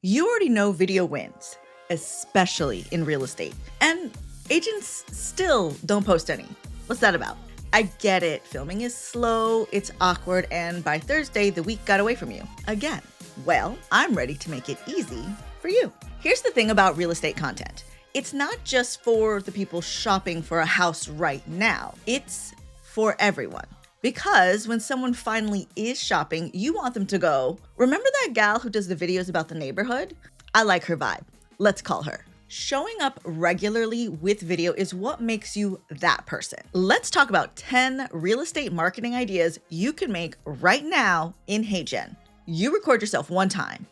You already know video wins, especially in real estate. And agents still don't post any. What's that about? I get it. Filming is slow, it's awkward, and by Thursday, the week got away from you. Again. Well, I'm ready to make it easy for you. Here's the thing about real estate content. It's not just for the people shopping for a house right now. It's for everyone. Because when someone finally is shopping, you want them to go, remember that gal who does the videos about the neighborhood? I like her vibe. Let's call her. Showing up regularly with video is what makes you that person. Let's talk about 10 real estate marketing ideas you can make right now in HeyGen. You record yourself one time.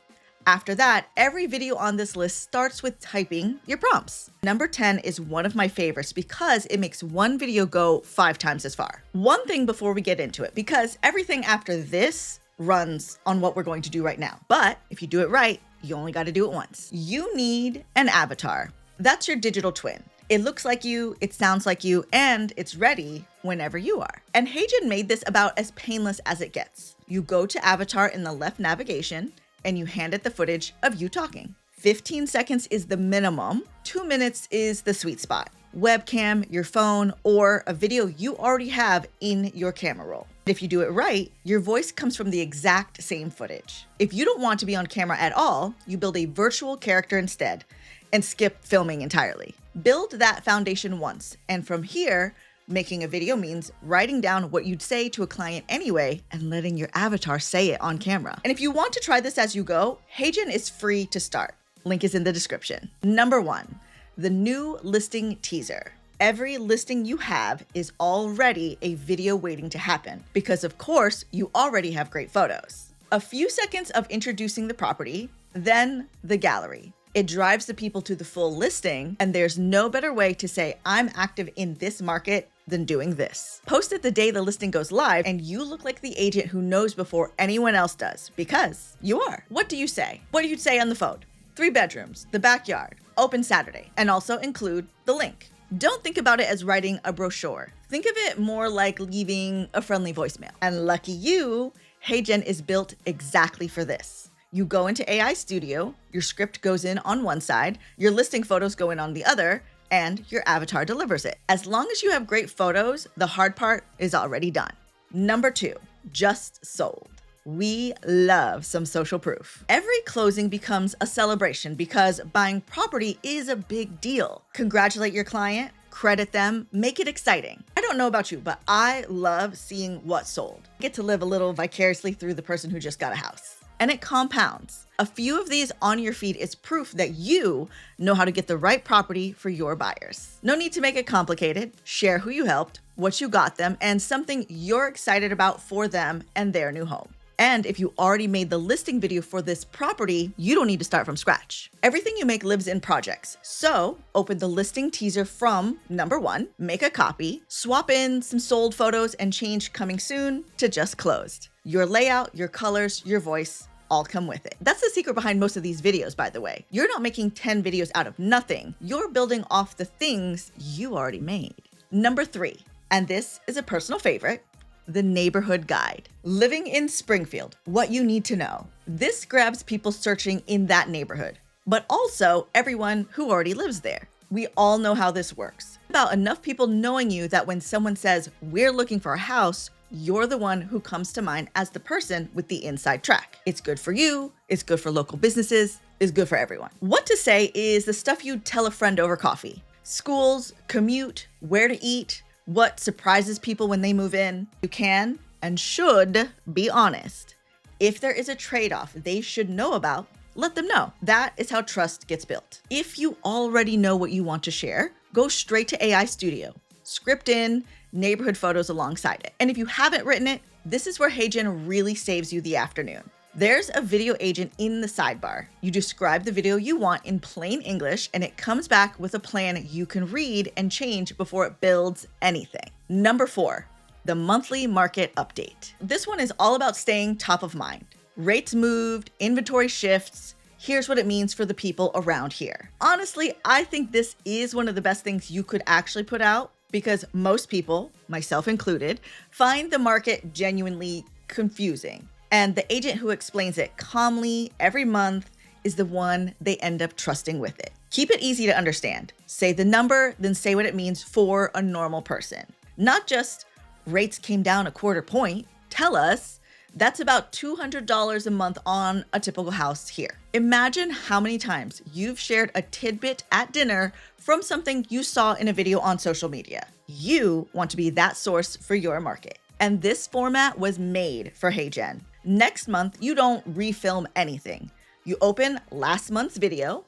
After that, every video on this list starts with typing your prompts. Number 10 is one of my favorites because it makes one video go 5 times as far. One thing before we get into it, because everything after this runs on what we're going to do right now. But if you do it right, you only got to do it once. You need an avatar. That's your digital twin. It looks like you, it sounds like you, and it's ready whenever you are. And HeyGen made this about as painless as it gets. You go to avatar in the left navigation, and you hand it the footage of you talking. 15 seconds is the minimum. 2 minutes is the sweet spot. Webcam, your phone, or a video you already have in your camera roll. If you do it right, your voice comes from the exact same footage. If you don't want to be on camera at all, you build a virtual character instead and skip filming entirely. Build that foundation once, and from here, making a video means writing down what you'd say to a client anyway and letting your avatar say it on camera. And if you want to try this as you go, HeyGen is free to start. Link is in the description. Number 1, the new listing teaser. Every listing you have is already a video waiting to happen because of course you already have great photos. A few seconds of introducing the property, then the gallery. It drives the people to the full listing, and there's no better way to say, I'm active in this market than doing this. Post it the day the listing goes live, and you look like the agent who knows before anyone else does, because you are. What do you say? What do you say on the phone? 3 bedrooms, the backyard, open Saturday, and also include the link. Don't think about it as writing a brochure. Think of it more like leaving a friendly voicemail. And lucky you, HeyGen is built exactly for this. You go into AI Studio, your script goes in on one side, your listing photos go in on the other, and your avatar delivers it. As long as you have great photos, the hard part is already done. Number 2, just sold. We love some social proof. Every closing becomes a celebration because buying property is a big deal. Congratulate your client, credit them, make it exciting. I don't know about you, but I love seeing what sold. Get to live a little vicariously through the person who just got a house. And it compounds. A few of these on your feed is proof that you know how to get the right property for your buyers. No need to make it complicated. Share who you helped, what you got them, and something you're excited about for them and their new home. And if you already made the listing video for this property, you don't need to start from scratch. Everything you make lives in projects. So open the listing teaser from number 1, make a copy, swap in some sold photos and change coming soon to just closed. Your layout, your colors, your voice, all come with it. That's the secret behind most of these videos, by the way. You're not making 10 videos out of nothing. You're building off the things you already made. Number 3, and this is a personal favorite, the neighborhood guide. Living in Springfield, what you need to know. This grabs people searching in that neighborhood, but also everyone who already lives there. We all know how this works. About enough people knowing you that when someone says, we're looking for a house, you're the one who comes to mind as the person with the inside track. It's good for you, it's good for local businesses, it's good for everyone. What to say is the stuff you'd tell a friend over coffee. Schools, commute, where to eat, what surprises people when they move in. You can and should be honest. If there is a trade-off they should know about, let them know. That is how trust gets built. If you already know what you want to share, go straight to AI Studio. Script in neighborhood photos alongside it. And if you haven't written it, this is where HeyGen really saves you the afternoon. There's a video agent in the sidebar. You describe the video you want in plain English and it comes back with a plan you can read and change before it builds anything. Number 4, the monthly market update. This one is all about staying top of mind. Rates moved, inventory shifts. Here's what it means for the people around here. Honestly, I think this is one of the best things you could actually put out because most people, myself included, find the market genuinely confusing. And the agent who explains it calmly every month is the one they end up trusting with it. Keep it easy to understand. Say the number, then say what it means for a normal person. Not just rates came down a quarter point. Tell us that's about $200 a month on a typical house here. Imagine how many times you've shared a tidbit at dinner from something you saw in a video on social media. You want to be that source for your market. And this format was made for HeyGen. Next month, you don't refilm anything. You open last month's video,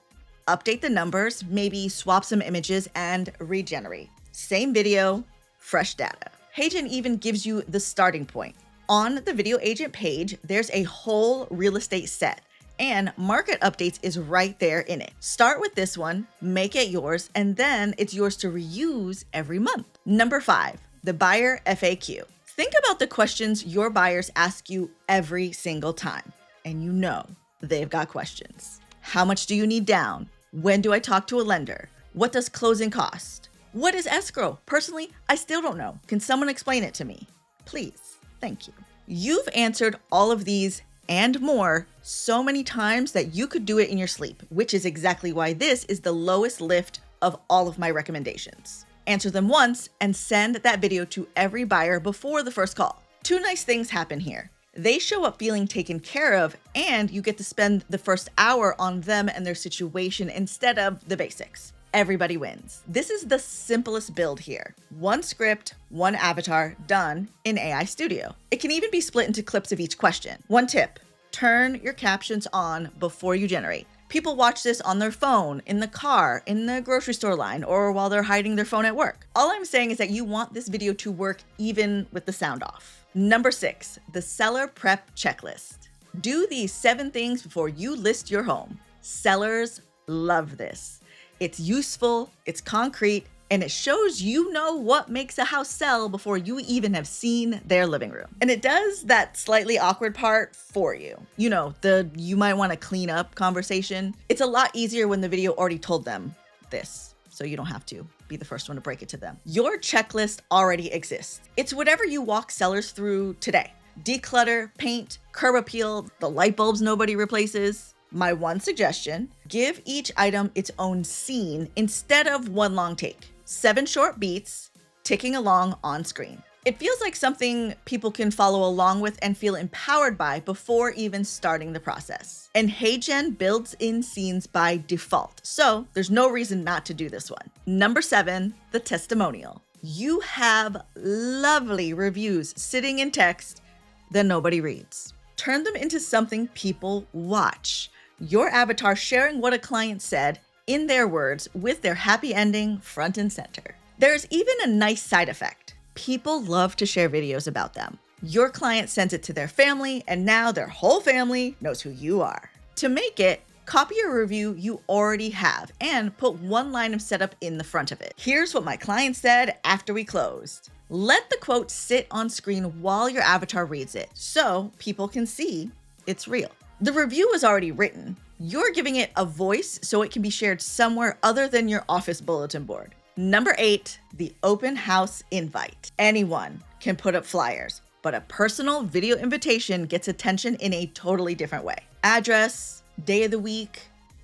update the numbers, maybe swap some images, and regenerate. Same video, fresh data. HeyGen even gives you the starting point. On the video agent page, there's a whole real estate set, and market updates is right there in it. Start with this one, make it yours, and then it's yours to reuse every month. Number 5, the buyer FAQ. Think about the questions your buyers ask you every single time, and you know they've got questions. How much do you need down? When do I talk to a lender? What does closing cost? What is escrow? Personally, I still don't know. Can someone explain it to me? Please. Thank you. You've answered all of these and more so many times that you could do it in your sleep, which is exactly why this is the lowest lift of all of my recommendations. Answer them once and send that video to every buyer before the first call. 2 nice things happen here. They show up feeling taken care of, and you get to spend the first hour on them and their situation instead of the basics. Everybody wins. This is the simplest build here. 1 script, 1 avatar, done in AI Studio. It can even be split into clips of each question. 1 tip, turn your captions on before you generate. People watch this on their phone, in the car, in the grocery store line, or while they're hiding their phone at work. All I'm saying is that you want this video to work even with the sound off. Number 6, the seller prep checklist. Do these 7 things before you list your home. Sellers love this. It's useful, it's concrete, and it shows you know what makes a house sell before you even have seen their living room. And it does that slightly awkward part for you. You know, the you might want to clean up conversation. It's a lot easier when the video already told them this, so you don't have to be the first one to break it to them. Your checklist already exists. It's whatever you walk sellers through today. Declutter, paint, curb appeal, the light bulbs nobody replaces. My one suggestion, give each item its own scene instead of 1 long take. 7 short beats, ticking along on screen. It feels like something people can follow along with and feel empowered by before even starting the process. And HeyGen builds in scenes by default, so there's no reason not to do this one. Number 7, the testimonial. You have lovely reviews sitting in text that nobody reads. Turn them into something people watch. Your avatar sharing what a client said in their words with their happy ending front and center. There's even a nice side effect. People love to share videos about them. Your client sends it to their family, and now their whole family knows who you are. To make it, copy a review you already have and put 1 line of setup in the front of it. Here's what my client said after we closed. Let the quote sit on screen while your avatar reads it so people can see it's real. The review was already written. You're giving it a voice so it can be shared somewhere other than your office bulletin board. Number 8, the open house invite. Anyone can put up flyers, but a personal video invitation gets attention in a totally different way. Address, day of the week,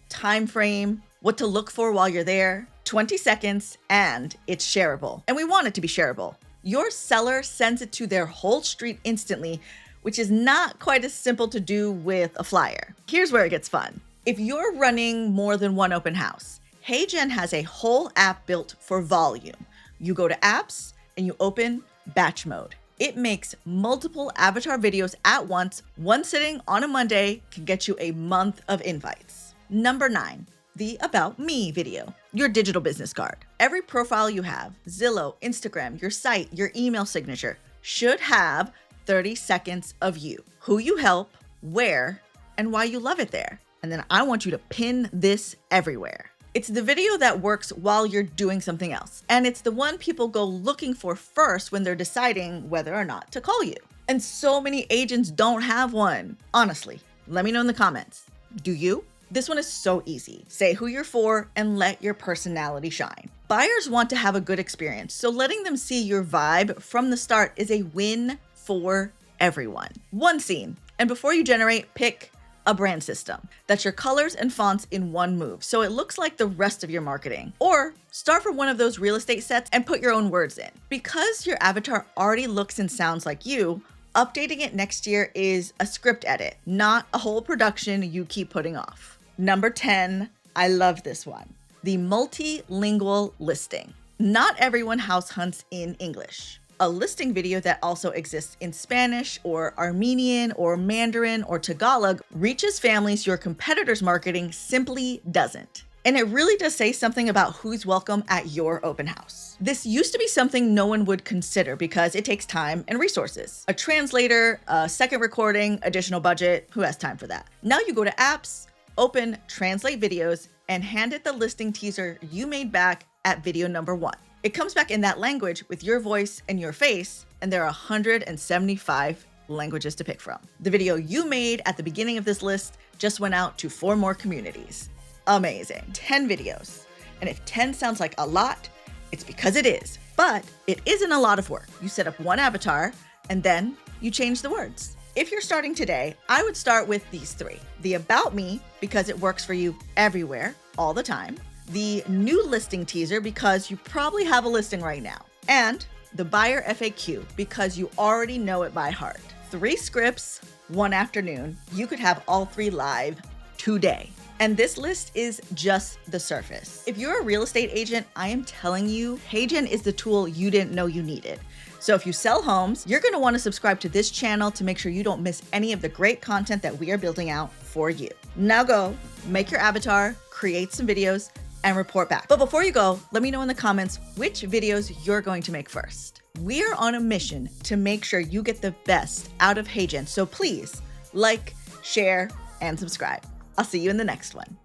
time frame, what to look for while you're there, 20 seconds, and it's shareable. And we want it to be shareable. Your seller sends it to their whole street instantly, which is not quite as simple to do with a flyer. Here's where it gets fun. If you're running more than 1 open house, HeyGen has a whole app built for volume. You go to apps and you open batch mode. It makes multiple avatar videos at once. 1 sitting on a Monday can get you a month of invites. Number 9, the About Me video, your digital business card. Every profile you have, Zillow, Instagram, your site, your email signature, should have 30 seconds of you, who you help, where, and why you love it there. And then I want you to pin this everywhere. It's the video that works while you're doing something else. And it's the one people go looking for first when they're deciding whether or not to call you. And so many agents don't have one. Honestly, let me know in the comments. Do you? This one is so easy. Say who you're for and let your personality shine. Buyers want to have a good experience, so letting them see your vibe from the start is a win for everyone. 1 scene. And before you generate, pick a brand system. That's your colors and fonts in one move, so it looks like the rest of your marketing. Or start from one of those real estate sets and put your own words in. Because your avatar already looks and sounds like you, updating it next year is a script edit, not a whole production you keep putting off. Number 10, I love this one. The multilingual listing. Not everyone house hunts in English. A listing video that also exists in Spanish or Armenian or Mandarin or Tagalog reaches families your competitors' marketing simply doesn't. And it really does say something about who's welcome at your open house. This used to be something no one would consider because it takes time and resources. A translator, a second recording, additional budget, who has time for that? Now you go to apps, open Translate Videos, and hand it the listing teaser you made back at video number 1. It comes back in that language with your voice and your face, and there are 175 languages to pick from. The video you made at the beginning of this list just went out to 4 more communities. Amazing. 10 videos. And if 10 sounds like a lot, it's because it is. But it isn't a lot of work. You set up one avatar, and then you change the words. If you're starting today, I would start with these 3. The About Me, because it works for you everywhere, all the time. The new listing teaser, because you probably have a listing right now. And the buyer FAQ, because you already know it by heart. 3 scripts, 1 afternoon. You could have all 3 live today. And this list is just the surface. If you're a real estate agent, I am telling you, HeyGen is the tool you didn't know you needed. So if you sell homes, you're gonna wanna subscribe to this channel to make sure you don't miss any of the great content that we are building out for you. Now go, make your avatar, create some videos, and report back. But before you go, let me know in the comments which videos you're going to make first. We're on a mission to make sure you get the best out of HeyGen, so please like, share, and subscribe. I'll see you in the next one.